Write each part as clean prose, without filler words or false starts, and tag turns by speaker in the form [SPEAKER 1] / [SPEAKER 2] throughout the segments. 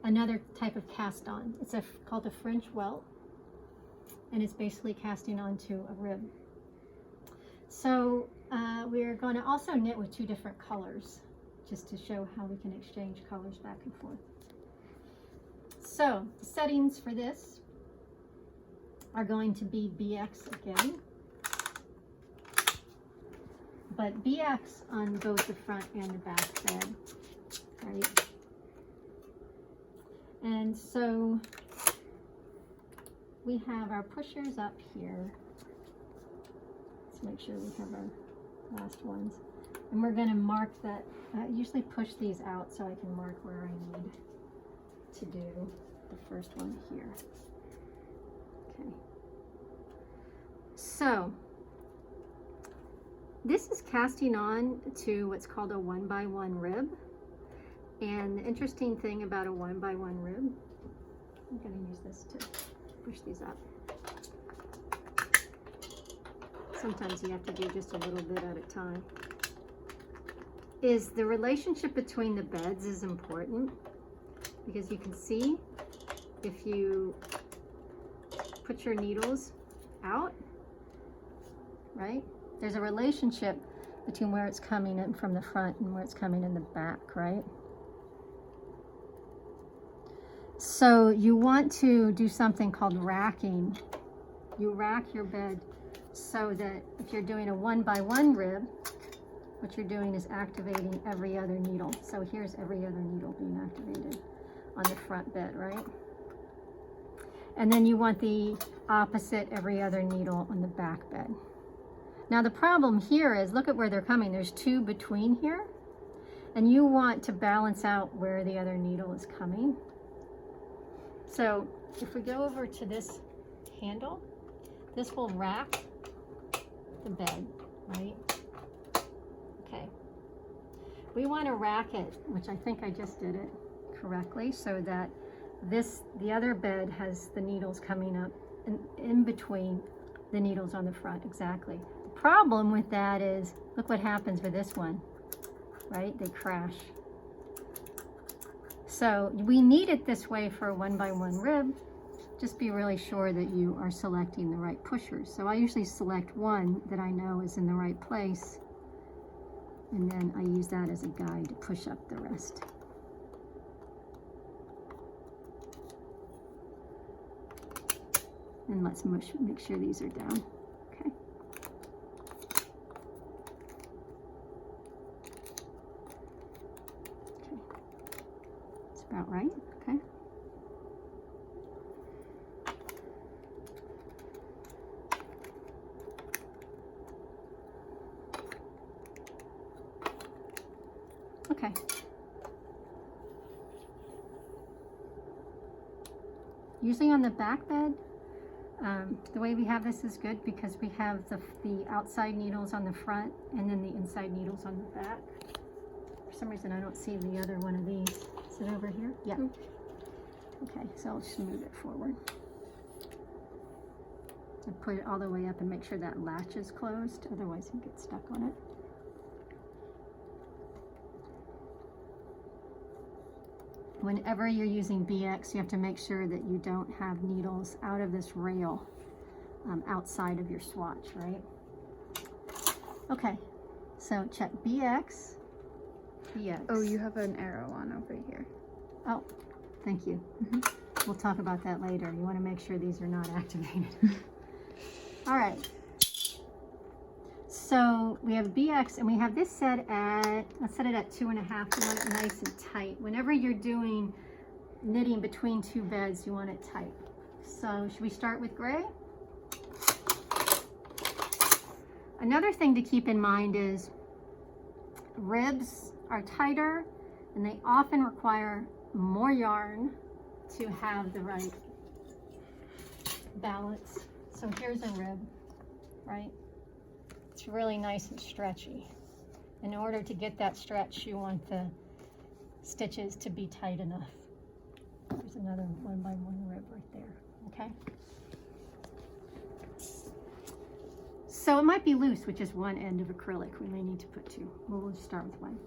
[SPEAKER 1] another type of cast on. It's called a French welt, and it's basically casting onto a rib. So we're going to also knit with 2 different colors, just to show how we can exchange colors back and forth. So the settings for this are going to be BX again, but BX on both the front and the back bed, right? And so we have our pushers up here. Let's make sure we have our last ones. And we're going to mark that. I usually push these out so I can mark where I need to do the first one here. Okay. So this is casting on to what's called a 1x1 rib. And the interesting thing about a 1x1 rib, I'm going to use this to push these up. Sometimes you have to do just a little bit at a time. Is the relationship between the beds is important, because you can see if you put your needles out, right? There's a relationship between where it's coming in from the front and where it's coming in the back, right? So you want to do something called racking. You rack your bed so that if you're doing a 1x1 rib, what you're doing is activating every other needle. So here's every other needle being activated on the front bed, right? And then you want the opposite every other needle on the back bed. Now the problem here is, look at where they're coming. There's 2 between here, and you want to balance out where the other needle is coming. So if we go over to this handle, this will rack the bed, right? Okay. We want to rack it, which I think I just did it correctly, so that the other bed has the needles coming up in between the needles on the front, exactly. The problem with that is, look what happens with this one, right? They crash. So we need it this way for a 1x1 rib. Just be really sure that you are selecting the right pushers. So I usually select one that I know is in the right place, and then I use that as a guide to push up the rest. And let's make sure these are down. Okay. Okay. That's about right. Okay. Okay. Usually on the back bed, the way we have this is good because we have the outside needles on the front and then the inside needles on the back. For some reason I don't see the other one of these. Is it over here? Yeah. Okay, so I'll just move it forward. And put it all the way up and make sure that latch is closed, otherwise you get stuck on it. Whenever you're using BX, you have to make sure that you don't have needles out of this rail outside of your swatch, right? Okay, so check BX, BX.
[SPEAKER 2] Oh, you have an arrow on over here.
[SPEAKER 1] Oh, thank you. We'll talk about that later. You want to make sure these are not activated. All right. So we have BX, and we have this set at, let's set it at 2.5. You want it nice and tight. Whenever you're doing knitting between 2 beds, you want it tight. So should we start with gray? Another thing to keep in mind is ribs are tighter, and they often require more yarn to have the right balance. So here's a rib, right? It's really nice and stretchy. In order to get that stretch, you want the stitches to be tight enough. There's another 1x1 rib right there, okay? So it might be loose, which is one end of acrylic. We may need to put 2. We'll just start with 1.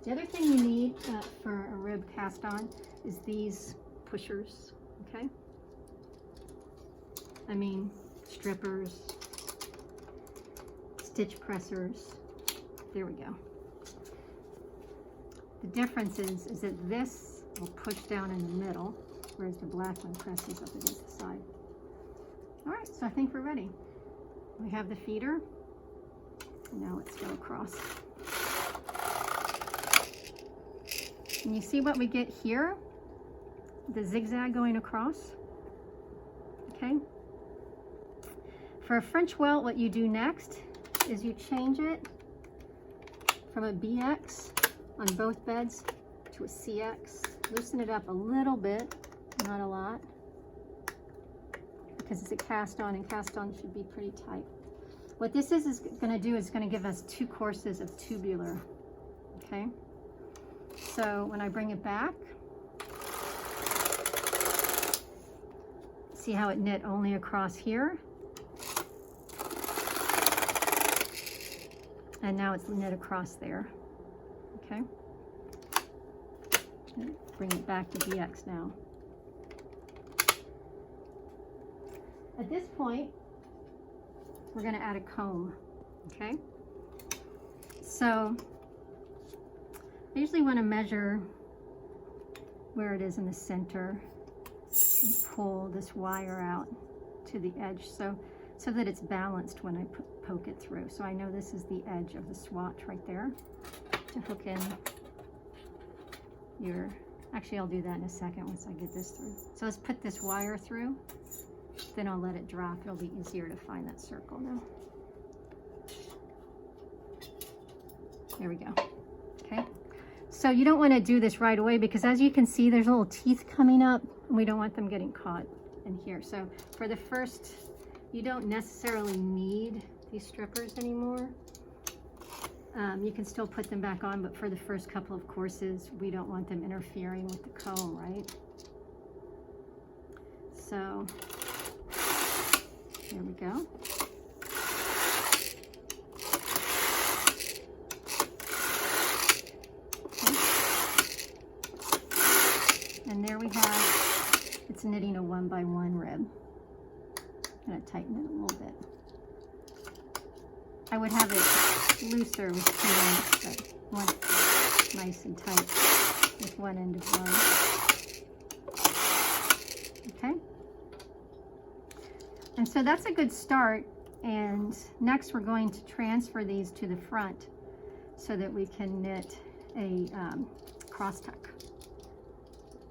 [SPEAKER 1] The other thing you need for a rib cast on is these pushers, okay? I mean, strippers, stitch pressers. There we go. The difference is that this will push down in the middle, whereas the black one presses up against the side. All right, so I think we're ready. We have the feeder. Now let's go across. And you see what we get here? The zigzag going across, okay? For a French welt, what you do next is you change it from a BX on both beds to a CX. Loosen it up a little bit, not a lot, because it's a cast on, and cast on should be pretty tight. What this is going to do is going to give us 2 courses of tubular, okay? So when I bring it back, see how it knit only across here? And now it's knit across there, okay? Bring it back to BX now. At this point, we're going to add a comb, okay? So I usually want to measure where it is in the center and pull this wire out to the edge so that it's balanced when I poke it through. So I know this is the edge of the swatch right there to hook in your, actually I'll do that in a second once I get this through. So let's put this wire through, then I'll let it drop. It'll be easier to find that circle now. There we go, okay? So you don't want to do this right away because as you can see, there's little teeth coming up and we don't want them getting caught in here. So for the first, you don't necessarily need these strippers anymore. You can still put them back on, but for the first couple of courses, we don't want them interfering with the comb, right? So there we go. And there we have, it's knitting a 1x1 rib. I'm gonna tighten it a little bit. I would have it looser with 2 ends, but one nice and tight with one end of one. Okay? And so that's a good start. And next we're going to transfer these to the front so that we can knit a cross tuck.